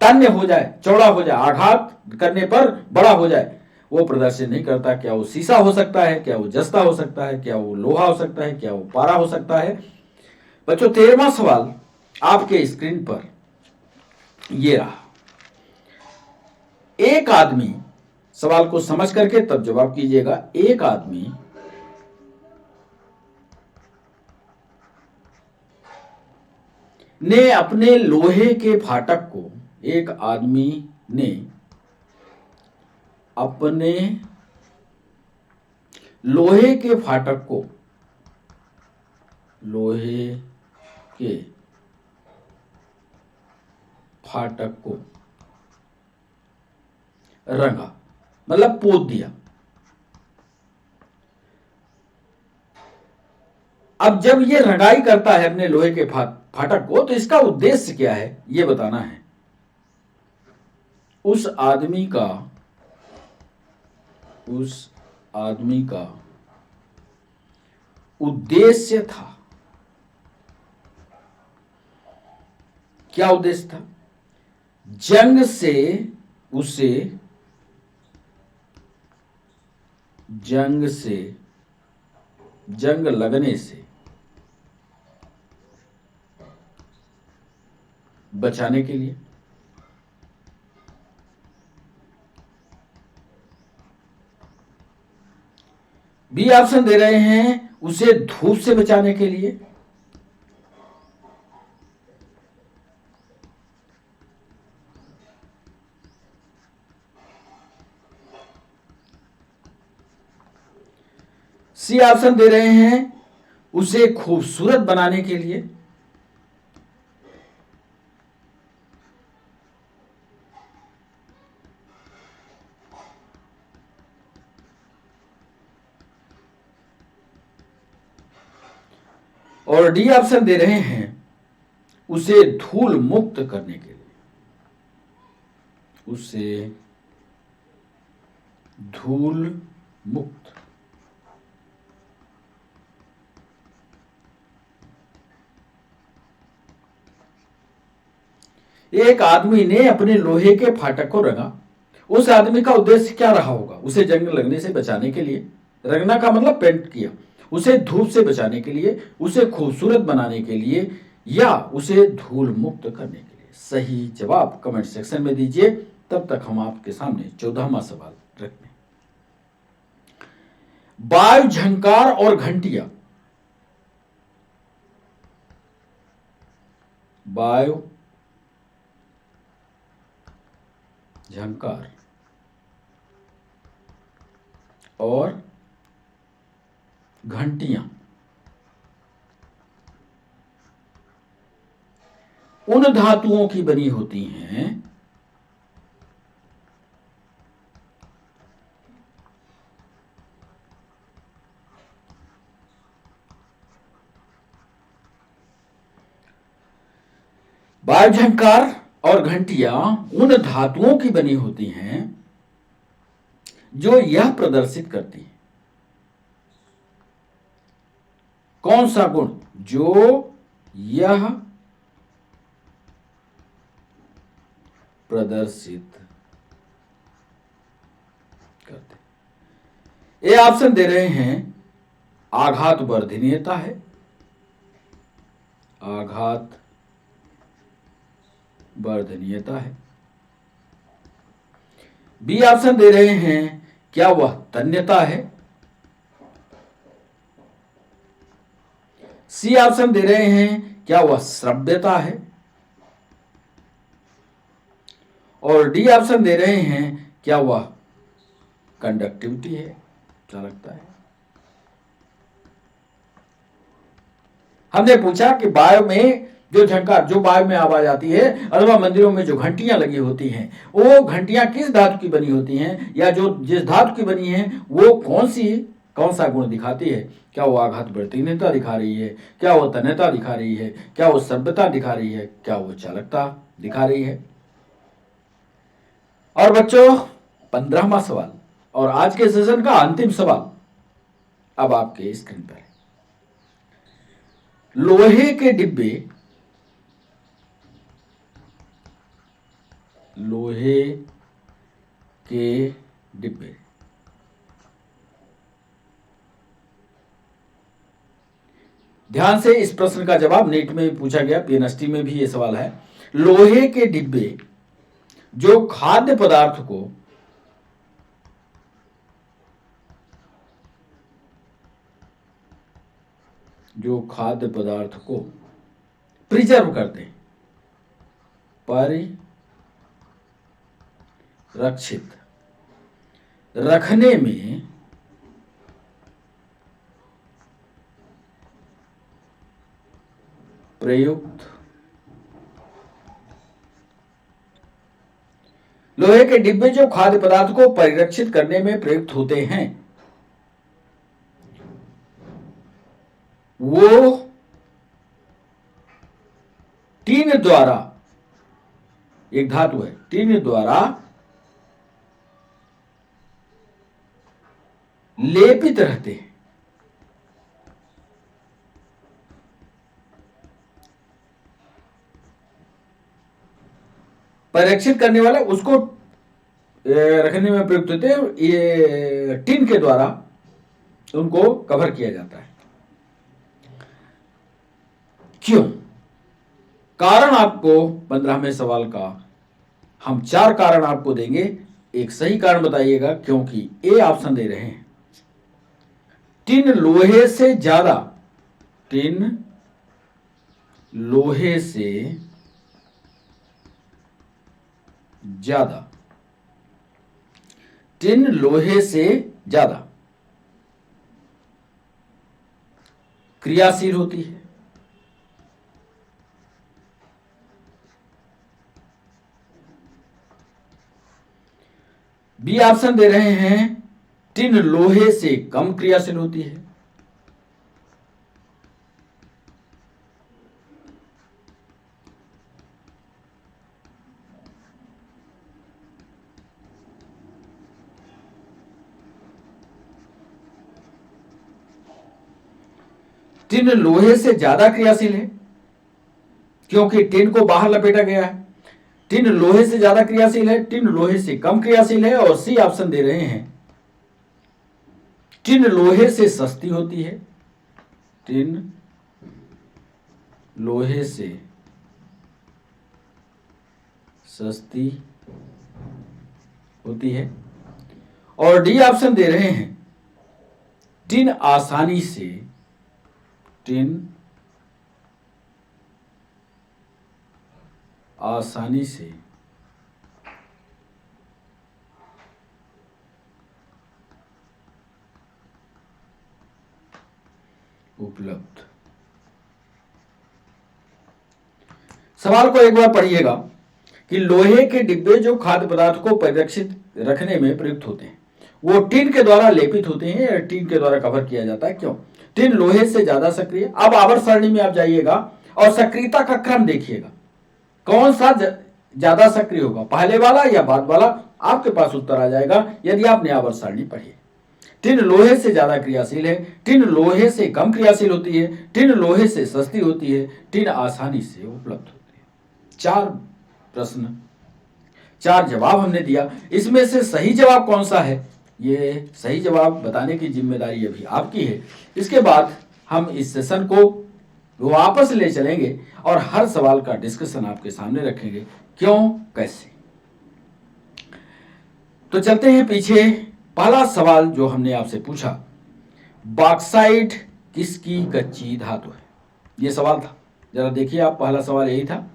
तन्य हो जाए, चौड़ा हो जाए, आघात करने पर बड़ा हो जाए, वो प्रदर्शित नहीं करता। क्या वो शीशा हो सकता है, क्या वो जस्ता हो सकता है, क्या वो लोहा हो सकता है, क्या वो पारा हो सकता है। बच्चों 13वां सवाल आपके स्क्रीन पर ये रहा। एक आदमी, सवाल को समझ करके तब जवाब कीजिएगा। एक आदमी ने अपने लोहे के फाटक को, एक आदमी ने अपने लोहे के फाटक को, लोहे के फाटक को रंगा, मतलब पोत दिया। अब जब ये रंगाई करता है अपने लोहे के फाटक को, तो इसका उद्देश्य क्या है ये बताना है। उस आदमी का उद्देश्य था। क्या उद्देश्य था? जंग से उसे जंग लगने से बचाने के लिए। बी ऑप्शन दे रहे हैं उसे धूप से बचाने के लिए। सी ऑप्शन दे रहे हैं उसे खूबसूरत बनाने के लिए। और डी ऑप्शन दे रहे हैं उसे धूल मुक्त करने के लिए। उसे धूल मुक्त। एक आदमी ने अपने लोहे के फाटक को रंगा। उस आदमी का उद्देश्य क्या रहा होगा? उसे जंग लगने से बचाने के लिए। रंगना का मतलब पेंट किया। उसे धूप से बचाने के लिए, उसे खूबसूरत बनाने के लिए, या उसे धूल मुक्त करने के लिए। सही जवाब कमेंट सेक्शन में दीजिए। तब तक हम आपके सामने 14वां सवाल रखते हैं। वायु झंकार और घंटिया। वायु झंकार और घंटियां उन धातुओं की बनी होती हैं वायु झंकार और घंटियां उन धातुओं की बनी होती हैं जो यह प्रदर्शित करती है। कौन सा गुण? जो यह प्रदर्शित करते। ए ऑप्शन दे रहे हैं आघात वर्धनीयता है। आघात वर्धनीयता है। बी ऑप्शन दे रहे हैं क्या वह तन्यता है। सी ऑप्शन दे रहे हैं क्या वह श्रव्यता है। और डी ऑप्शन दे रहे हैं क्या वह कंडक्टिविटी है। क्या लगता है? हमने पूछा कि वायु में जो झंकार, जो वायु में आवाज आती है, अथवा मंदिरों में जो घंटियां लगी होती हैं, वो घंटियां किस धातु की बनी होती हैं, या जो जिस धातु की बनी है वो कौन सा गुण दिखाती है? क्या वो आघात वर्धनीयता दिखा रही है? क्या वो तन्यता दिखा रही है? क्या वो सभ्यता दिखा रही है? क्या वो चालकता दिखा रही है? और बच्चों, 15वां सवाल और आज के सेशन का अंतिम सवाल अब आपके स्क्रीन पर है। लोहे के डिब्बे ध्यान से इस प्रश्न का जवाब नीट में पूछा गया, पीएनएसटी में भी यह सवाल है। लोहे के डिब्बे जो खाद्य पदार्थ को प्रिजर्व करते हैं, परिरक्षित रखने में प्रयुक्त। लोहे के डिब्बे जो खाद्य पदार्थ को परिरक्षित करने में प्रयुक्त होते हैं, वो टीन द्वारा, एक धातु है, टीन द्वारा लेपित रहते हैं। परिरक्षित करने वाला उसको रखने में प्रयुक्त होते हैं। ये टिन के द्वारा उनको कवर किया जाता है। क्यों? कारण आपको 15वें सवाल का हम 4 कारण आपको देंगे, एक सही कारण बताइएगा, क्योंकि ए ऑप्शन दे रहे हैं टिन लोहे से ज्यादा, टिन लोहे से ज्यादा, टिन लोहे से ज्यादा क्रियाशील होती है। बी ऑप्शन दे रहे हैं टिन लोहे से कम क्रियाशील होती है। टिन लोहे से ज्यादा क्रियाशील है क्योंकि टिन को बाहर लपेटा गया है। टिन लोहे से ज्यादा क्रियाशील है, टिन लोहे से कम क्रियाशील है। और सी ऑप्शन दे रहे हैं टिन लोहे से सस्ती होती है, टिन लोहे से सस्ती होती है। और डी ऑप्शन दे रहे हैं टिन आसानी से, टिन आसानी से उपलब्ध। सवाल को एक बार पढ़िएगा कि लोहे के डिब्बे जो खाद्य पदार्थ को परिरक्षित रखने में प्रयुक्त होते हैं वो टिन के द्वारा लेपित होते हैं या टिन के द्वारा कवर किया जाता है। क्यों? टिन लोहे से ज्यादा सक्रिय। अब आवर्त सारणी में आप जाइएगा और सक्रियता का क्रम देखिएगा, कौन सा ज्यादा सक्रिय होगा, पहले वाला या बाद वाला, आपके पास उत्तर आ जाएगा यदि आपने आवर्त सारणी पढ़ी है। टिन लोहे से ज्यादा क्रियाशील है, टिन लोहे से कम क्रियाशील होती है, टिन लोहे से सस्ती होती है, टिन आसानी से उपलब्ध होती है। 4 प्रश्न, 4 जवाब हमने दिया। इसमें से सही जवाब कौन सा है, ये सही जवाब बताने की जिम्मेदारी अभी आपकी है। इसके बाद हम इस सेशन को वापस ले चलेंगे और हर सवाल का डिस्कशन आपके सामने रखेंगे, क्यों कैसे। तो चलते हैं पीछे। पहला सवाल जो हमने आपसे पूछा, बॉक्साइट किसकी कच्ची धातु है, ये सवाल था। जरा देखिए आप, पहला सवाल यही था,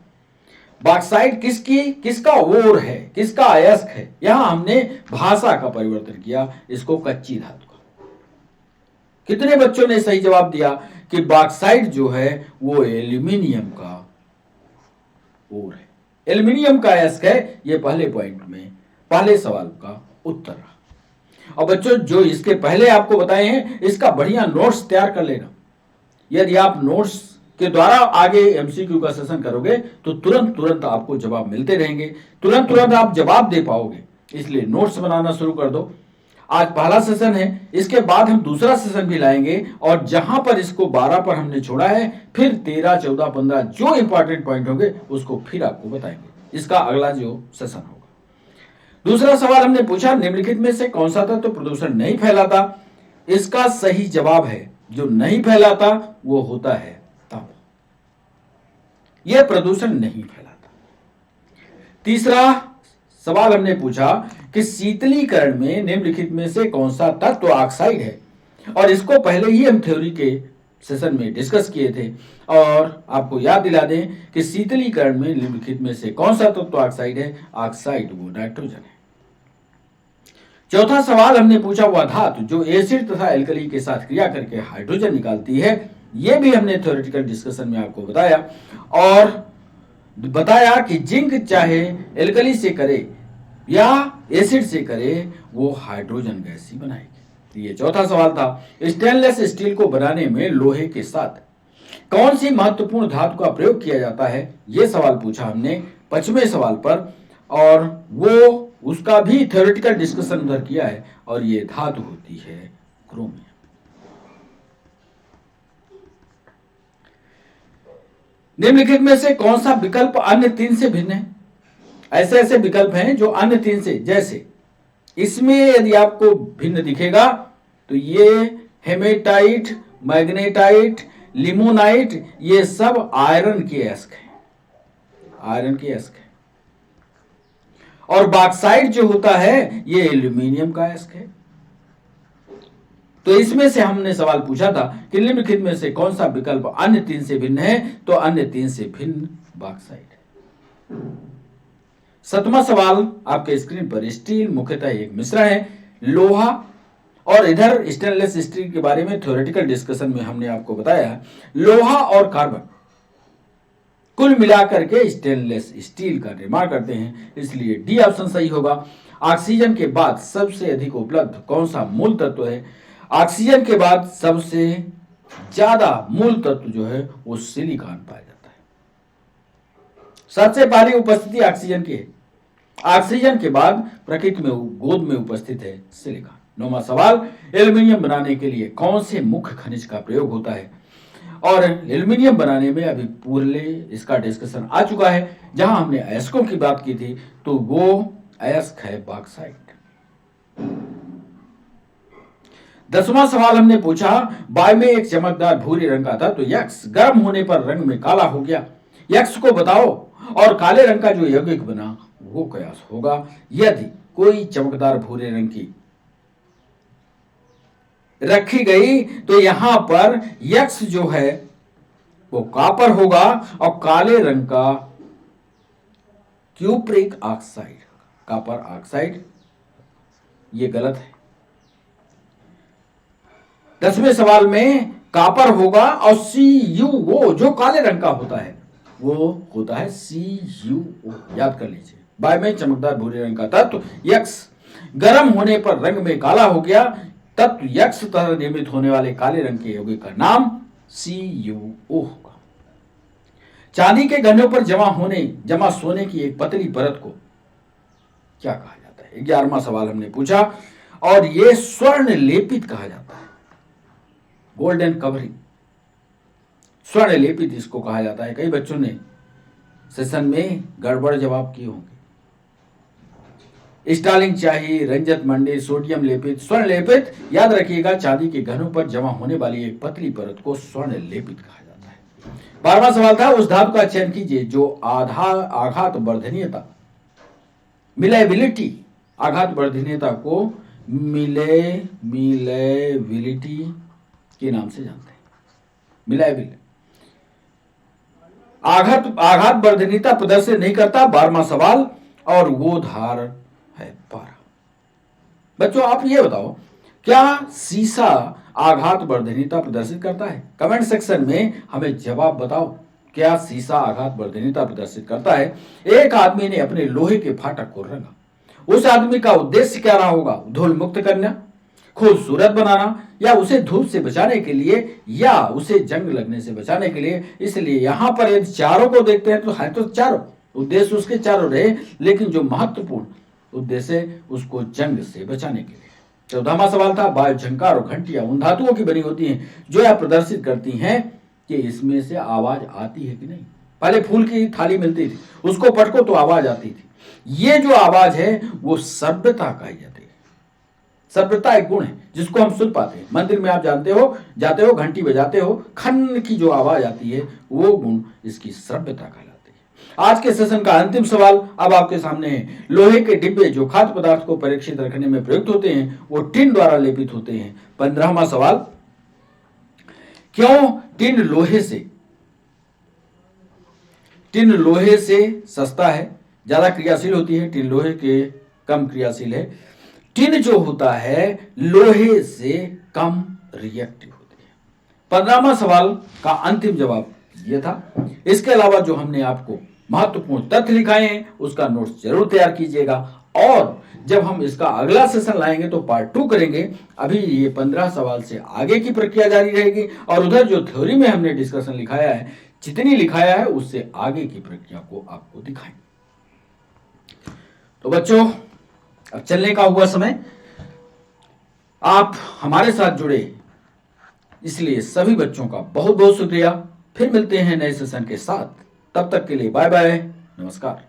बॉक्साइट किसकी, किसका ओर है, किसका अयस्क है। यहां हमने भाषा का परिवर्तन किया, इसको कच्ची धातु का। कितने बच्चों ने सही जवाब दिया कि बॉक्साइट जो है वो एल्यूमिनियम का ओर है, एल्यूमिनियम का अयस्क है। ये पहले पॉइंट में पहले सवाल का उत्तर रहा। और बच्चों जो इसके पहले आपको बताए हैं, इसका बढ़िया नोट्स तैयार कर लेना। यदि आप नोट्स के द्वारा आगे एमसीक्यू का सेशन करोगे तो तुरंत आपको जवाब मिलते रहेंगे, तुरंत आप जवाब दे पाओगे। इसलिए नोट्स बनाना शुरू कर दो। आज पहला सेशन है, इसके बाद हम दूसरा सेशन भी लाएंगे और जहां पर इसको 12 पर हमने छोड़ा है, फिर 13, 14, 15 जो इंपॉर्टेंट पॉइंट होंगे उसको फिर आपको बताएंगे। इसका अगला जो सेशन होगा। दूसरा सवाल हमने पूछा, निम्नलिखित में से कौन सा तत्व प्रदूषण नहीं फैलाता। इसका सही जवाब है जो नहीं फैलाता वो होता है तांबा, यह प्रदूषण नहीं फैलाता। तीसरा सवाल हमने पूछा कि शीतलीकरण में निम्नलिखित में से कौन सा तत्व ऑक्साइड है, और इसको पहले ही हम थ्योरी के सेशन में डिस्कस किए थे। और आपको याद दिला दें कि शीतलीकरण में निम्नलिखित में से कौन सा तत्व ऑक्साइड है, ऑक्साइड वो नाइट्रोजन है। चौथा सवाल हमने पूछा, वह धातु जो एसिड तथा एल्कली के साथ क्रिया करके हाइड्रोजन निकालती है, यह भी हमने थ्योरेटिकल डिस्कशन में आपको बताया। और बताया कि जिंक चाहे एल्कली से करे या एसिड से करे वो हाइड्रोजन गैस ही बनाएगी। ये चौथा सवाल था। स्टेनलेस स्टील को बनाने में लोहे के साथ कौन सी महत्वपूर्ण धातु का प्रयोग किया जाता है, यह सवाल पूछा हमने 5वें सवाल पर, और वो उसका भी थ्योरेटिकल डिस्कशन उधर किया है, और ये धातु होती है क्रोमियम। निम्नलिखित में से कौन सा विकल्प अन्य 3 से भिन्न है। ऐसे ऐसे विकल्प हैं जो अन्य तीन से, जैसे इसमें यदि आपको भिन्न दिखेगा तो ये हेमेटाइट, मैग्नेटाइट, लिमोनाइट, ये सब आयरन के अयस्क हैं, आयरन के अयस्क है। और बॉक्साइट जो होता है ये एल्यूमिनियम का अयस्क है। तो इसमें से हमने सवाल पूछा था कि निम्नलिखित में से कौन सा विकल्प अन्य तीन से भिन्न है, तो अन्य तीन से भिन्न बॉक्साइट है। 7वां सवाल आपके स्क्रीन पर, स्टील मुख्यतः एक मिश्रण है लोहा, और इधर स्टेनलेस स्टील के बारे में थ्योरेटिकल डिस्कशन में हमने आपको बताया लोहा और कार्बन कुल मिलाकर के स्टेनलेस स्टील का निर्माण करते हैं, इसलिए डी ऑप्शन सही होगा। ऑक्सीजन के बाद सबसे अधिक उपलब्ध कौन सा मूल तत्व है? ऑक्सीजन के बाद सबसे ज्यादा मूल तत्व जो है वो सिलिकॉन पाया जाता है। सबसे पहली उपस्थिति ऑक्सीजन की है। ऑक्सीजन के बाद प्रकृति में गोद में उपस्थित है सिलिकॉन। 9वां सवाल, एल्यूमिनियम बनाने के लिए कौन से मुख्य खनिज का प्रयोग होता है? और एल्यूमिनियम बनाने में अभी पूरे इसका डिस्कशन आ चुका है। जहां हमने अयस्कों की बात की थी तो वो अयस्क है बॉक्साइट। 10वां सवाल हमने पूछा, वायु में एक चमकदार भूरे रंग का था तो यक्ष गर्म होने पर रंग में काला हो गया, यक्ष को बताओ। और काले रंग का जो यौगिक बना वो क्या होगा? यदि कोई चमकदार भूरे रंग की रखी गई तो यहां पर यक्ष जो है वो कॉपर होगा और काले रंग का क्यूप्रिक ऑक्साइड, कॉपर ऑक्साइड। ये गलत है। 10वें सवाल में कॉपर होगा और CuO जो काले रंग का होता है वो होता है CuO, याद कर लीजिए। वायु में चमकदार भूरे रंग का तत्व यक्ष गर्म होने पर रंग में काला हो गया, तत्व यक्ष तरह निर्मित होने वाले काले रंग के यौगिक का नाम CuO होगा। चांदी के गन्नों पर जमा सोने की एक पतली परत को क्या कहा जाता है? 11वां सवाल हमने पूछा, और ये स्वर्ण लेपित कहा जाता है, गोल्डन कवरिंग, स्वर्ण लेपित इसको कहा जाता है। कई बच्चों ने सेशन में गड़बड़ जवाब किए होंगे। स्टालिंग शाही, रंजत मंडी, सोडियम लेपित, स्वर्ण लेपित, याद रखिएगा चांदी के घनों पर जमा होने वाली एक पतली परत को स्वर्ण लेपित कहा जाता है। 12वां सवाल था, उस धातु का चयन कीजिए जो आघात वर्धनीयता, मिलेबिलिटी, आघात वर्धनीयता को मिलेबिलिटी के नाम से जानते हैं। मिलेबिलिटी आघात वर्धनीयता प्रदर्शित नहीं करता। 12वां सवाल, और वो धार है पारा। बच्चों आप ये बताओ, क्या सीसा आघात वर्धनीयता प्रदर्शित करता है? कमेंट सेक्शन में हमें जवाब बताओ, क्या सीसा आघात वर्धनीयता प्रदर्शित करता है? एक आदमी ने अपने लोहे के फाटक को रंगा, उस आदमी का उद्देश्य क्या रहा होगा? धूल मुक्त करना, खूबसूरत बनाना, या उसे धूप से बचाने के लिए, या उसे जंग लगने से बचाने के लिए। इसलिए यहां पर यदि चारों को देखते हैं तो है तो चारों, उद्देश्य उसके चारों रहे, लेकिन जो महत्वपूर्ण उद्देश्य उसको जंग से बचाने के लिए। 14वां सवाल था, वायु, झंकार और घंटियां उन धातुओं की बनी होती हैं जो यह प्रदर्शित करती हैं कि इसमें से आवाज आती है कि नहीं। पहले फूल की थाली मिलती थी, उसको पटको तो आवाज आती थी। ये जो आवाज है वो सभ्यता कही जाती है। सभ्यता एक गुण है जिसको हम सुन पाते हैं। मंदिर में आप जाते हो, घंटी बजाते हो, खन की जो आवाज आती है वो गुण इसकी सभ्यता कहलाती है। आज के सेशन का अंतिम सवाल अब आपके सामने है। लोहे के डिब्बे जो खाद्य पदार्थ को सुरक्षित रखने में प्रयुक्त होते हैं वो टिन द्वारा लेपित होते हैं। 15वां सवाल, क्यों टिन लोहे से सस्ता है, ज्यादा क्रियाशील होती है, टिन लोहे के कम क्रियाशील है। टिन जो होता है लोहे से कम रिएक्टिव होती है। 15वां सवाल का अंतिम जवाब यह था। इसके अलावा जो हमने आपको महत्वपूर्ण तथ्य लिखाए हैं उसका नोट्स जरूर तैयार कीजिएगा, और जब हम इसका अगला सेशन लाएंगे तो पार्ट 2 करेंगे। अभी ये 15 सवाल से आगे की प्रक्रिया जारी रहेगी, और उधर जो थ्योरी में हमने डिस्कशन लिखाया है, जितनी लिखाया है उससे आगे की प्रक्रिया को आपको दिखाएंगे। तो बच्चों अब चलने का हुआ समय, आप हमारे साथ जुड़े इसलिए सभी बच्चों का बहुत बहुत शुक्रिया। फिर मिलते हैं नए सेशन के साथ, तब तक के लिए बाय बाय, नमस्कार।